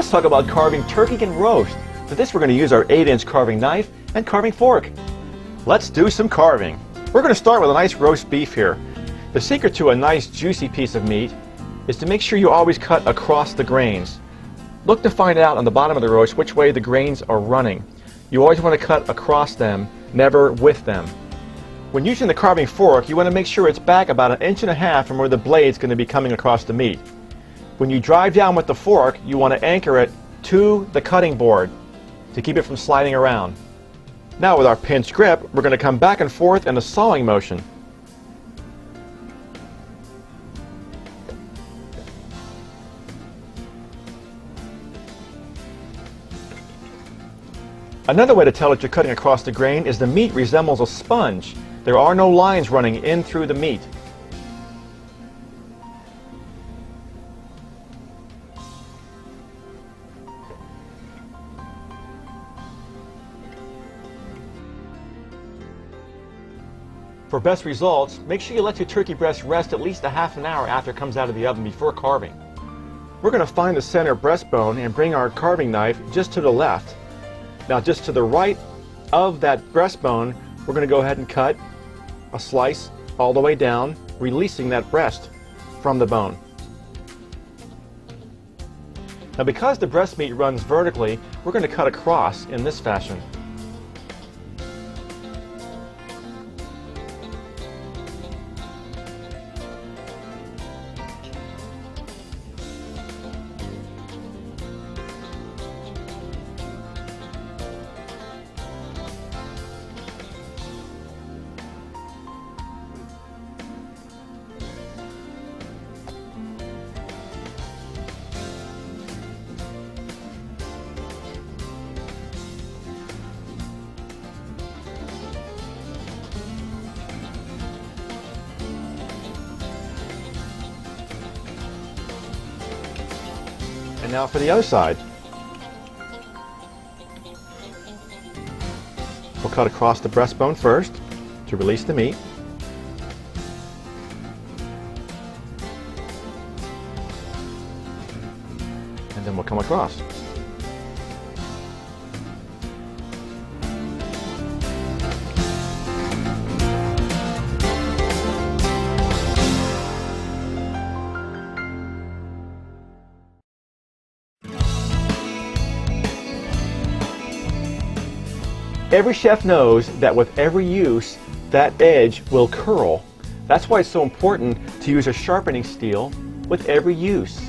Let's talk about carving turkey and roast. For this we're going to use our 8-inch carving knife and carving fork. Let's do some carving. We're going to start with a nice roast beef here. The secret to a nice juicy piece of meat is to make sure you always cut across the grains. Look to find out on the bottom of the roast which way the grains are running. You always want to cut across them, never with them. When using the carving fork, you want to make sure it's back about 1.5 inches from where the blade's going to be coming across the meat. When you drive down with the fork, you want to anchor it to the cutting board to keep it from sliding around. Now with our pinch grip, we're going to come back and forth in a sawing motion. Another way to tell that you're cutting across the grain is the meat resembles a sponge. There are no lines running in through the meat. For best results, make sure you let your turkey breast rest at least ½ an hour after it comes out of the oven before carving. We're going to find the center breastbone and bring our carving knife just to the left. Now just to the right of that breastbone, we're going to go ahead and cut a slice all the way down, releasing that breast from the bone. Now because the breast meat runs vertically, we're going to cut across in this fashion. And now for the other side. We'll cut across the breastbone first to release the meat. And then we'll come across. Every chef knows that with every use, that edge will curl. That's why it's so important to use a sharpening steel with every use.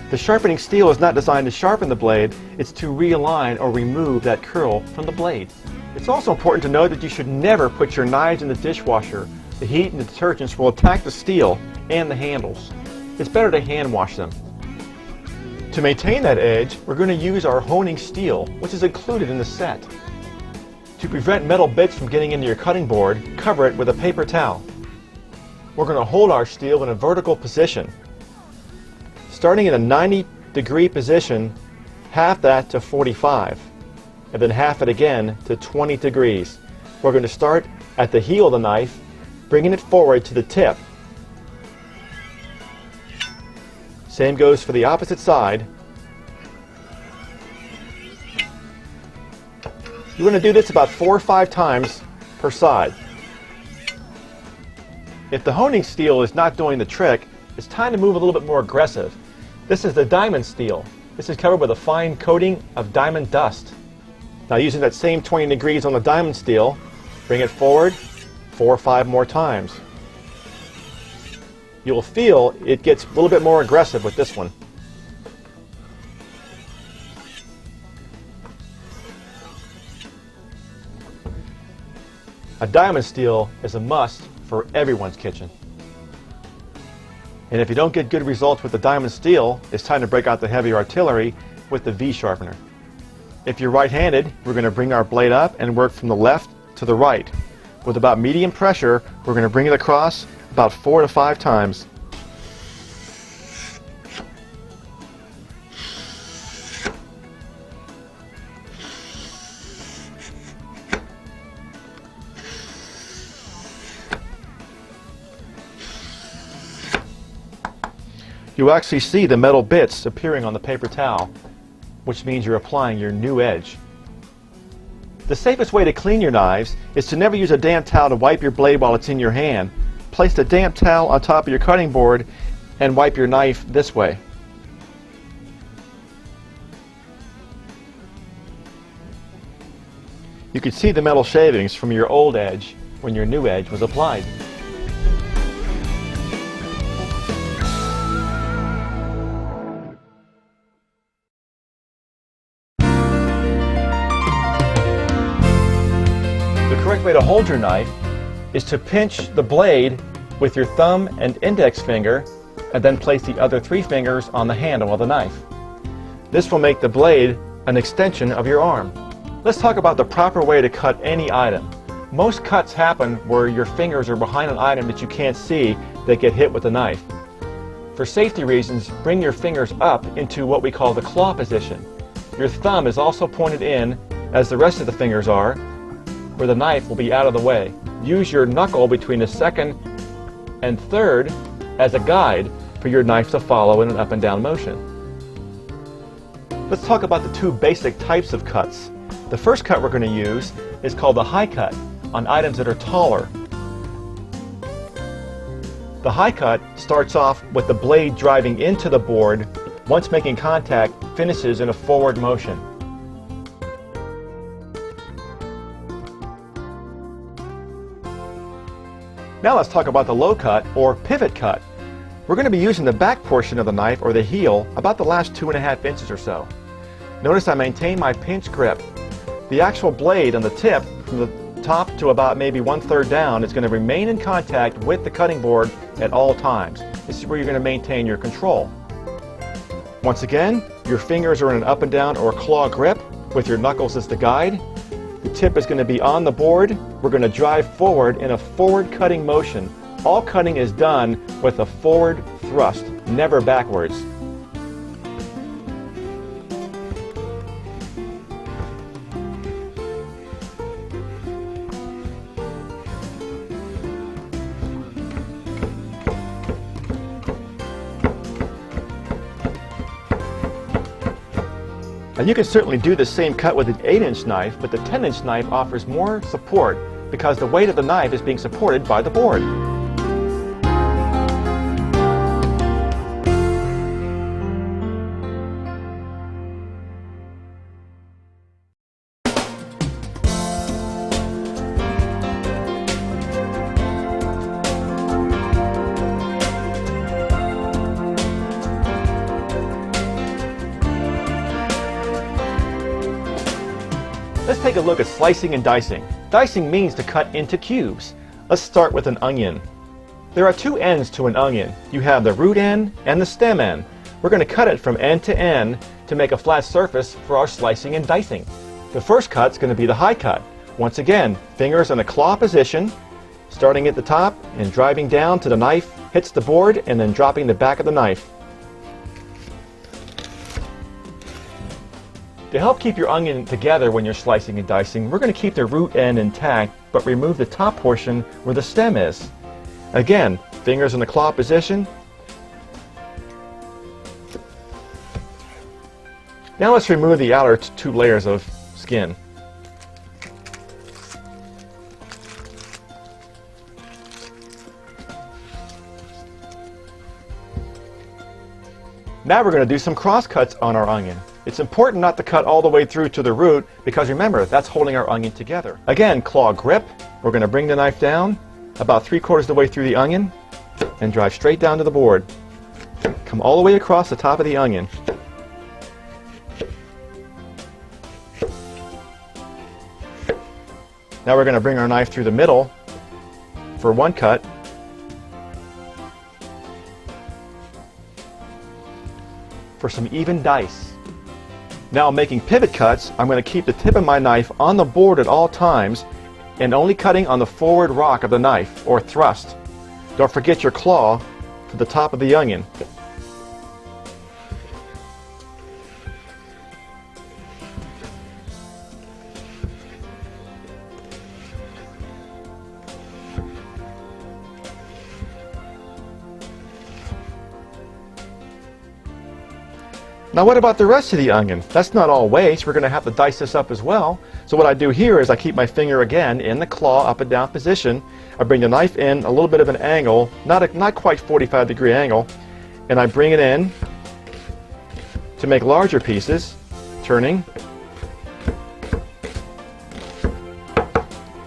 The sharpening steel is not designed to sharpen the blade, it's to realign or remove that curl from the blade. It's also important to know that you should never put your knives in the dishwasher. The heat and the detergents will attack the steel and the handles. It's better to hand wash them. To maintain that edge, we're going to use our honing steel, which is included in the set. To prevent metal bits from getting into your cutting board, cover it with a paper towel. We're going to hold our steel in a vertical position. Starting in a 90-degree position, half that to 45, and then half it again to 20 degrees. We're going to start at the heel of the knife, bringing it forward to the tip. Same goes for the opposite side. You want to do this about 4 or 5 times per side. If the honing steel is not doing the trick, it's time to move a little bit more aggressive. This is the diamond steel. This is covered with a fine coating of diamond dust. Now using that same 20 degrees on the diamond steel, bring it forward 4 or 5 more times. You'll feel it gets a little bit more aggressive with this one. A diamond steel is a must for everyone's kitchen. And if you don't get good results with the diamond steel, it's time to break out the heavy artillery with the V sharpener. If you're right-handed, we're going to bring our blade up and work from the left to the right. With about medium pressure, we're going to bring it across about 4 to 5 times. You actually see the metal bits appearing on the paper towel. which means you're applying your new edge. The safest way to clean your knives is to never use a damp towel to wipe your blade while it's in your hand. Place the damp towel on top of your cutting board and wipe your knife this way. You can see the metal shavings from your old edge when your new edge was applied. The correct way to hold your knife is to pinch the blade with your thumb and index finger and then place the other 3 fingers on the handle of the knife. This will make the blade an extension of your arm. Let's talk about the proper way to cut any item. Most cuts happen where your fingers are behind an item that you can't see that get hit with the knife. For safety reasons, bring your fingers up into what we call the claw position. Your thumb is also pointed in, as the rest of the fingers are, where the knife will be out of the way. Use your knuckle between the second and third as a guide for your knife to follow in an up and down motion. Let's talk about the 2 basic types of cuts. The first cut we're going to use is called the high cut on items that are taller. The high cut starts off with the blade driving into the board. Once making contact, finishes in a forward motion. Now let's talk about the low cut or pivot cut. We're going to be using the back portion of the knife or the heel about the last 2.5 inches or so. Notice I maintain my pinch grip. The actual blade on the tip from the top to about maybe 1/3 down is going to remain in contact with the cutting board at all times. This is where you're going to maintain your control. Once again, your fingers are in an up and down or claw grip with your knuckles as the guide. The tip is going to be on the board. We're going to drive forward in a forward cutting motion. All cutting is done with a forward thrust, never backwards. And you can certainly do the same cut with an 8-inch knife, but the 10-inch knife offers more support because the weight of the knife is being supported by the board. Let's take a look at slicing and dicing. Dicing means to cut into cubes. Let's start with an onion. There are 2 ends to an onion. You have the root end and the stem end. We're going to cut it from end to end to make a flat surface for our slicing and dicing. The first cut is going to be the high cut. Once again, fingers in a claw position, starting at the top and driving down till the knife hits the board and then dropping the back of the knife. To help keep your onion together when you're slicing and dicing, we're going to keep the root end intact, but remove the top portion where the stem is. Again, fingers in the claw position. Now let's remove the outer 2 layers of skin. Now we're going to do some cross cuts on our onion. It's important not to cut all the way through to the root because remember, that's holding our onion together. Again, claw grip. We're going to bring the knife down about 3/4 of the way through the onion and drive straight down to the board. Come all the way across the top of the onion. Now we're going to bring our knife through the middle for 1 cut. For some even dice. Now making pivot cuts, I'm going to keep the tip of my knife on the board at all times and only cutting on the forward rock of the knife or thrust. Don't forget your claw to the top of the onion. Now what about the rest of the onion? That's not all waste. We're going to have to dice this up as well. So what I do here is I keep my finger again in the claw up and down position. I bring the knife in a little bit of an angle, not quite 45-degree angle, and I bring it in to make larger pieces, turning.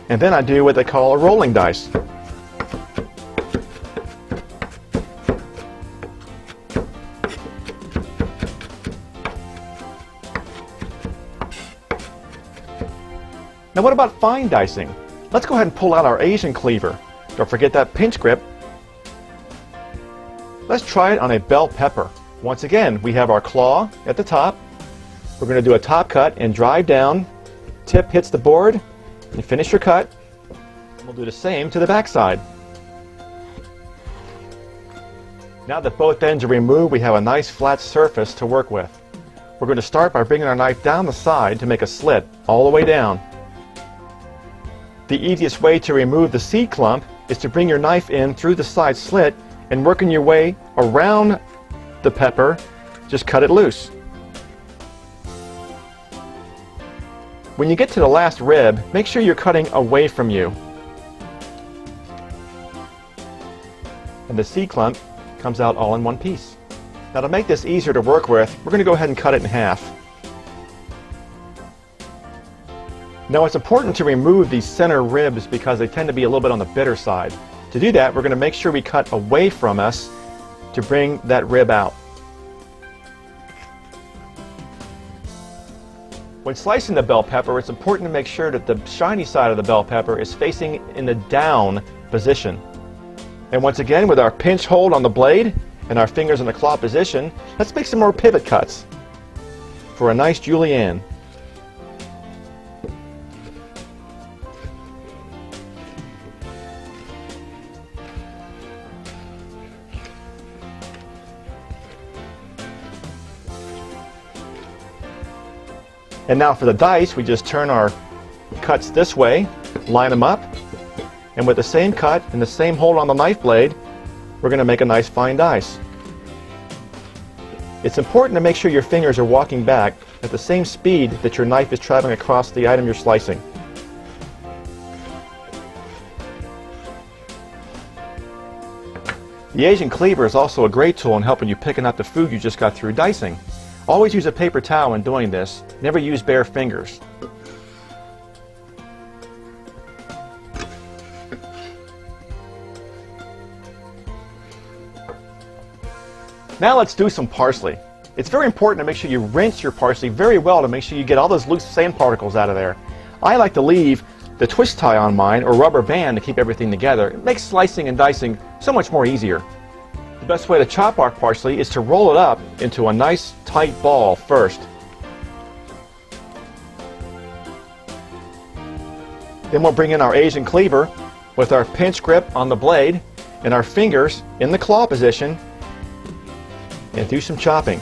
And then I do what they call a rolling dice. Now what about fine dicing? Let's go ahead and pull out our Asian cleaver. Don't forget that pinch grip. Let's try it on a bell pepper. Once again, we have our claw at the top. We're going to do a top cut and drive down. Tip hits the board. You finish your cut. We'll do the same to the back side. Now that both ends are removed, we have a nice flat surface to work with. We're going to start by bringing our knife down the side to make a slit all the way down. The easiest way to remove the seed clump is to bring your knife in through the side slit and working your way around the pepper, just cut it loose. When you get to the last rib, make sure you're cutting away from you. And the seed clump comes out all in one piece. Now to make this easier to work with, we're going to go ahead and cut it in half. Now it's important to remove these center ribs because they tend to be a little bit on the bitter side. To do that, we're going to make sure we cut away from us to bring that rib out. When slicing the bell pepper, it's important to make sure that the shiny side of the bell pepper is facing in the down position. And once again, with our pinch hold on the blade and our fingers in the claw position, let's make some more pivot cuts for a nice julienne. And now for the dice, we just turn our cuts this way, line them up, and with the same cut and the same hold on the knife blade, we're going to make a nice fine dice. It's important to make sure your fingers are walking back at the same speed that your knife is traveling across the item you're slicing. The Asian cleaver is also a great tool in helping you picking up the food you just got through dicing. Always use a paper towel when doing this. Never use bare fingers. Now let's do some parsley. It's very important to make sure you rinse your parsley very well to make sure you get all those loose sand particles out of there. I like to leave the twist tie on mine or rubber band to keep everything together. It makes slicing and dicing so much more easier. The best way to chop our parsley is to roll it up into a nice tight ball first. Then we'll bring in our Asian cleaver with our pinch grip on the blade and our fingers in the claw position and do some chopping.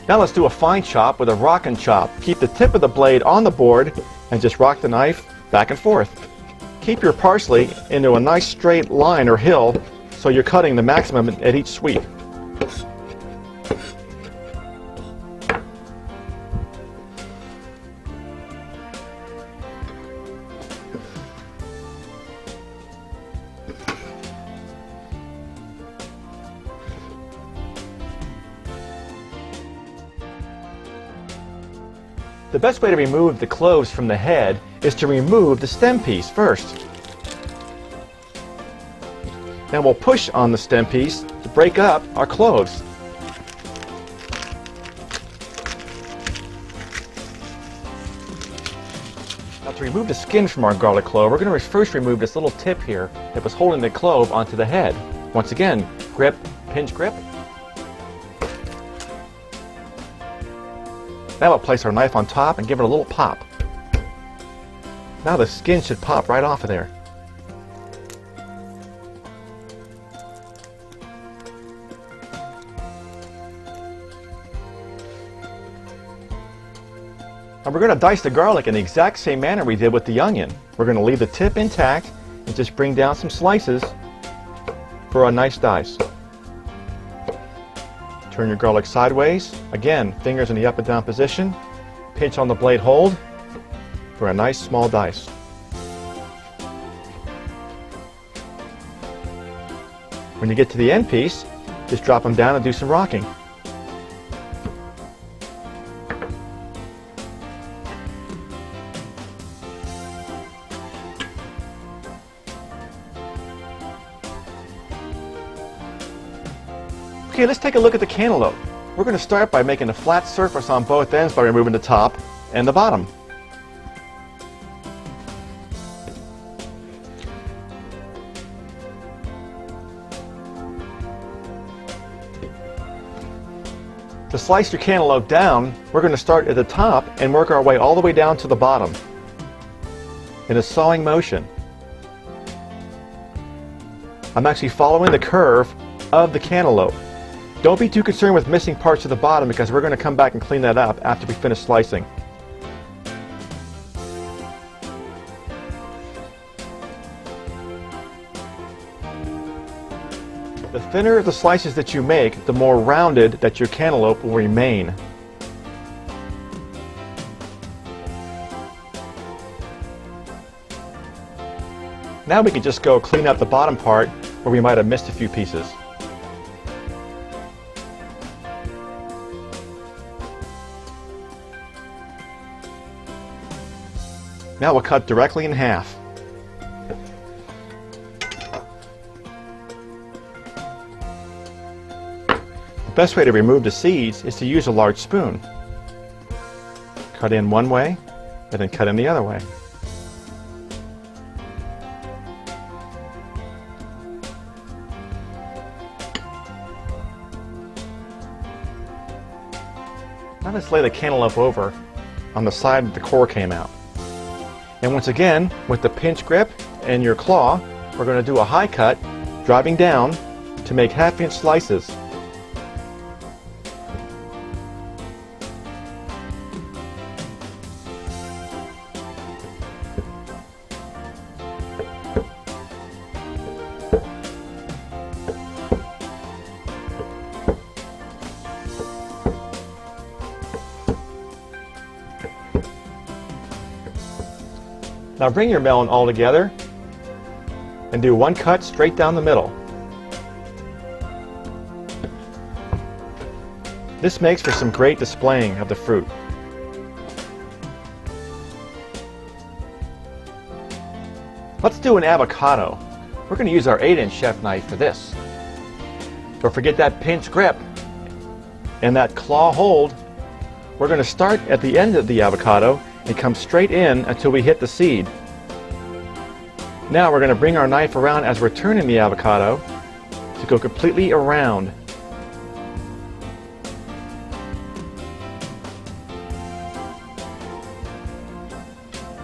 Now let's do a fine chop with a rock and chop. Keep the tip of the blade on the board and just rock the knife back and forth. Keep your parsley into a nice straight line or hill so you're cutting the maximum at each sweep. The best way to remove the cloves from the head is to remove the stem piece first. Now we'll push on the stem piece to break up our cloves. Now to remove the skin from our garlic clove, we're going to first remove this little tip here that was holding the clove onto the head. Once again, grip, pinch grip. Now we'll place our knife on top and give it a little pop. Now the skin should pop right off of there. And we're going to dice the garlic in the exact same manner we did with the onion. We're going to leave the tip intact and just bring down some slices for a nice dice. Turn your garlic sideways. Again, fingers in the up and down position. Pinch on the blade hold for a nice small dice. When you get to the end piece, just drop them down and do some rocking. Okay, let's take a look at the cantaloupe. We're going to start by making a flat surface on both ends by removing the top and the bottom. To slice your cantaloupe down, we're going to start at the top and work our way all the way down to the bottom in a sawing motion. I'm actually following the curve of the cantaloupe. Don't be too concerned with missing parts of the bottom because we're going to come back and clean that up after we finish slicing. The thinner the slices that you make, the more rounded that your cantaloupe will remain. Now we can just go clean up the bottom part where we might have missed a few pieces. Now we'll cut directly in half. The best way to remove the seeds is to use a large spoon. Cut in one way and then cut in the other way. Now let's lay the cantaloupe over on the side that the core came out. And once again, with the pinch grip and your claw, we're going to do a high cut, driving down to make half-inch slices. Now bring your melon all together and do one cut straight down the middle. This makes for some great displaying of the fruit. Let's do an avocado. We're going to use our 8-inch chef knife for this. Don't forget that pinch grip and that claw hold. We're going to start at the end of the avocado and come straight in until we hit the seed. Now we're going to bring our knife around as we're turning the avocado to go completely around.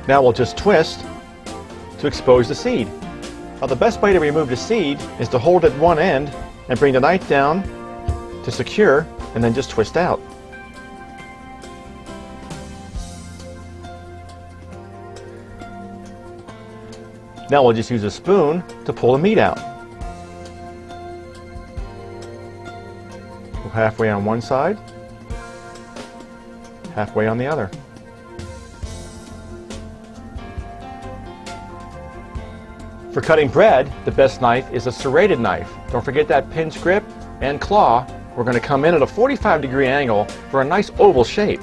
Now we'll just twist to expose the seed. Now the best way to remove the seed is to hold at one end and bring the knife down to secure and then just twist out. Now we'll just use a spoon to pull the meat out. Go halfway on one side, halfway on the other. For cutting bread, the best knife is a serrated knife. Don't forget that pinch grip and claw. We're going to come in at a 45-degree angle for a nice oval shape.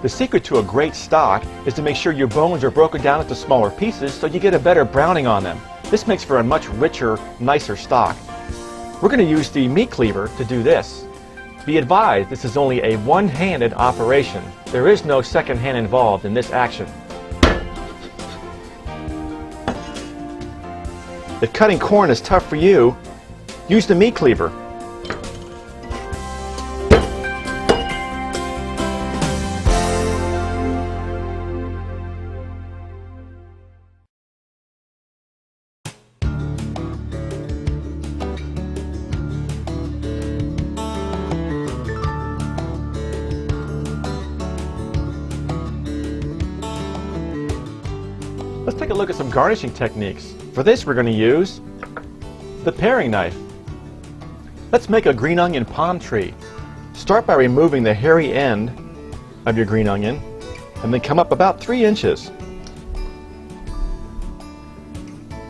The secret to a great stock is to make sure your bones are broken down into smaller pieces so you get a better browning on them. This makes for a much richer, nicer stock. We're going to use the meat cleaver to do this. Be advised, this is only a one-handed operation. There is no second hand involved in this action. If cutting corn is tough for you, use the meat cleaver. Let's take a look at some garnishing techniques. For this we're going to use the paring knife. Let's make a green onion palm tree. Start by removing the hairy end of your green onion and then come up about 3 inches.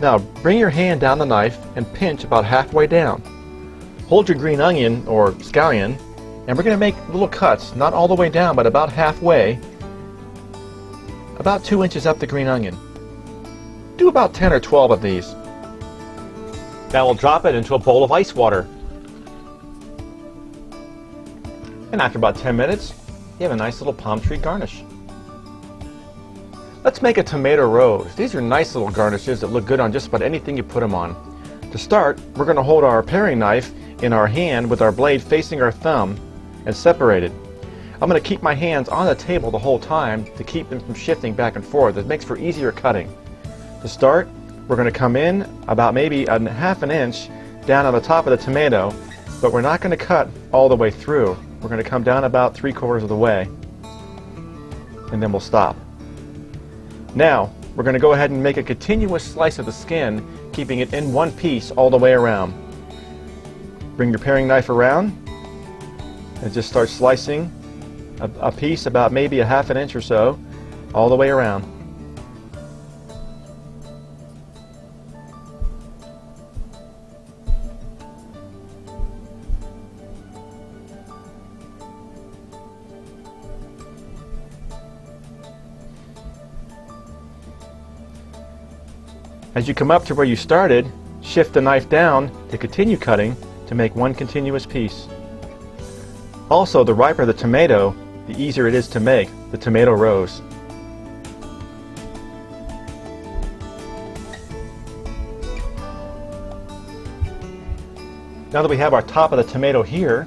Now bring your hand down the knife and pinch about halfway down. Hold your green onion or scallion and we're going to make little cuts, not all the way down but about halfway, about 2 inches up the green onion. Do about 10 or 12 of these. Now we'll drop it into a bowl of ice water. And after about 10 minutes, you have a nice little palm tree garnish. Let's make a tomato rose. These are nice little garnishes that look good on just about anything you put them on. To start, we're going to hold our paring knife in our hand with our blade facing our thumb and separated. I'm going to keep my hands on the table the whole time to keep them from shifting back and forth. It makes for easier cutting. To start, we're going to come in about maybe a half an inch down on the top of the tomato, but we're not going to cut all the way through. We're going to come down about 3/4 of the way, and then we'll stop. Now, we're going to go ahead and make a continuous slice of the skin, keeping it in one piece all the way around. Bring your paring knife around and just start slicing a piece about maybe a half an inch or so all the way around. As you come up to where you started, shift the knife down to continue cutting to make one continuous piece. Also, the riper the tomato, the easier it is to make the tomato rose. Now that we have our top of the tomato here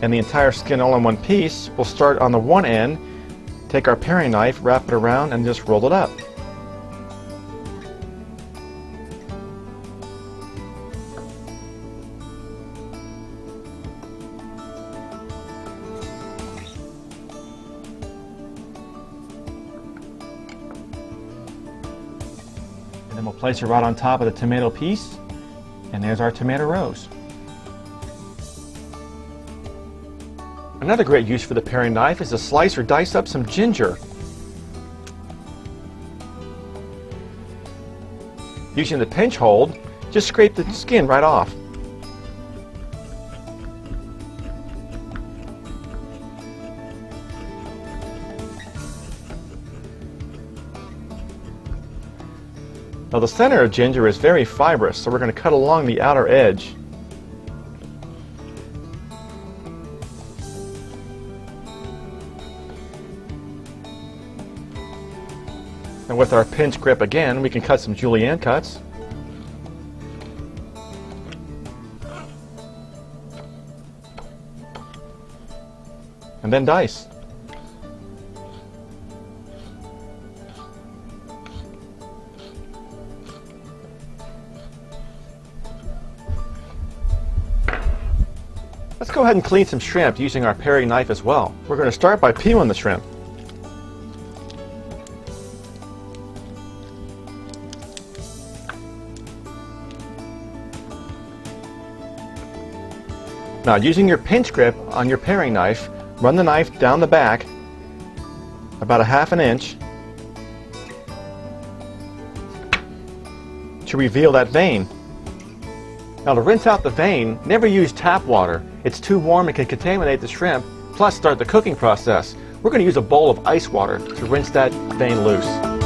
and the entire skin all in one piece, we'll start on the one end, take our paring knife, wrap it around, and just roll it up. And then we'll place it right on top of the tomato piece, and there's our tomato rose. Another great use for the paring knife is to slice or dice up some ginger. Using the pinch hold, just scrape the skin right off. Now the center of ginger is very fibrous, so we're going to cut along the outer edge. And with our pinch grip again, we can cut some julienne cuts. And then dice. Let's go ahead and clean some shrimp using our paring knife as well. We're going to start by peeling the shrimp. Now, using your pinch grip on your paring knife, run the knife down the back about a half an inch to reveal that vein. Now, to rinse out the vein, never use tap water. It's too warm and can contaminate the shrimp, plus start the cooking process. We're going to use a bowl of ice water to rinse that vein loose.